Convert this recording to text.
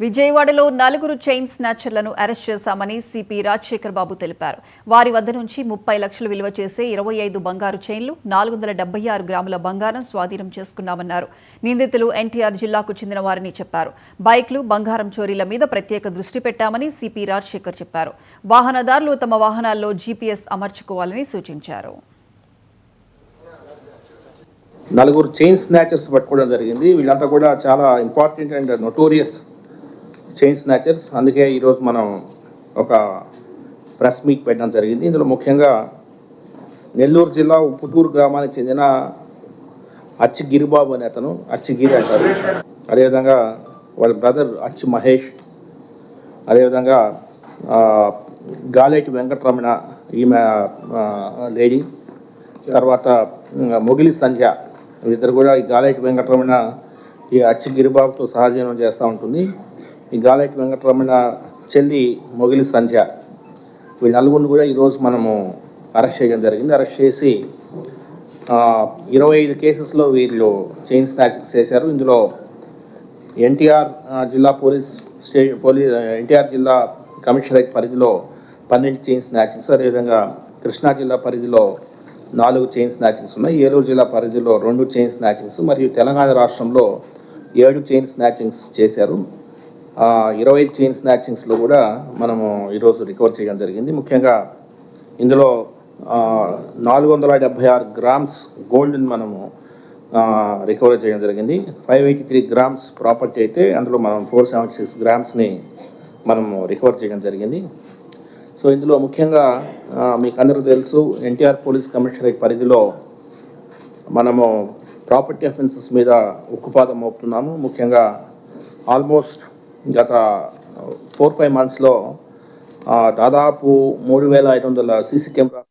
విజయవాడలో 4 chain స్నాచర్లను arrest చేశామని CP Rajasekhar బాబు తెలిపారు. వారి వద్ద నుంచి 30 లక్షలు విలువ చేసే 25 బంగారు చైన్లు, 476 గ్రాముల బంగారం స్వాధీనం చేసుకున్నామన్నారు. నిందితులు ఎన్టీఆర్ జిల్లాకు చెందిన వారని చెప్పారు. బైక్లు, బంగారం చోరీల మీద ప్రత్యేక దృష్టి పెట్టామని సిపి రాజశేఖర్ చెప్పారు. వాహనదారులు తమ వాహనాల్లో జీపీఎస్ అమర్చుకోవాలని సూచించారు. 4 చైన్ స్నాచర్స్ పట్టుకోవడం జరిగింది. వీళ్ళంతా కూడా చాలా important and notorious chain snatchers. అందుకే ఈరోజు మనం ఒక ప్రెస్ మీట్ పెట్టడం జరిగింది. ఇందులో ముఖ్యంగా నెల్లూరు జిల్లా ఉప్పుటూరు గ్రామానికి చెందిన అచ్చి గిరిబాబు అనే అతను, అచ్చిగిరి అంటారు. అదేవిధంగా వాళ్ళ బ్రదర్ అచ్చి మహేష్, అదేవిధంగా గాలేటి వెంకటరమణ ఈమె లేడీ, తర్వాత మొగిలి సంధ్య. వీళ్ళిద్దరు కూడా ఈ గాలేటి వెంకటరమణ ఈ అచ్చి గిరిబాబుతో సహజీవనం చేస్తూ ఉంటుంది. ఈ గాలేటి వెంకటరమణ చెల్లి మొగిలి సంధ్య, వీళ్ళ నలుగురిని కూడా ఈరోజు మనము అరెస్ట్ చేయడం జరిగింది. అరెస్ట్ చేసి 25 కేసెస్లో వీళ్ళు చైన్ స్నాచింగ్స్ చేశారు. ఇందులో ఎన్టీఆర్ జిల్లా ఎన్టీఆర్ జిల్లా కమిషనరేట్ పరిధిలో 12 చైన్ స్నాచింగ్స్, అదేవిధంగా కృష్ణా జిల్లా పరిధిలో 4 చైన్ స్నాచింగ్స్ ఉన్నాయి. ఏలూరు జిల్లా పరిధిలో 2 చైన్ స్నాచింగ్స్ మరియు తెలంగాణ రాష్ట్రంలో 7 చైన్ స్నాచింగ్స్ చేశారు. 25 చైన్ స్నాచింగ్స్లో కూడా మనము ఈరోజు రికవర్ చేయడం జరిగింది. ముఖ్యంగా ఇందులో 476 గ్రామ్స్ గోల్డ్ని మనము రికవర్ చేయడం జరిగింది. 583 గ్రామ్స్ ప్రాపర్టీ అయితే అందులో మనం 476 గ్రామ్స్ని మనము రికవర్ చేయడం జరిగింది. సో ఇందులో ముఖ్యంగా మీకు అందరూ తెలుసు, ఎన్టీఆర్ పోలీస్ కమిషనరేట్ పరిధిలో మనము ప్రాపర్టీ అఫెన్సెస్ మీద ఉక్కుపాదం మోపుతున్నాము. ముఖ్యంగా ఆల్మోస్ట్ గత 4-5 మంత్స్లో దాదాపు 3500 సీసీ కెమెరా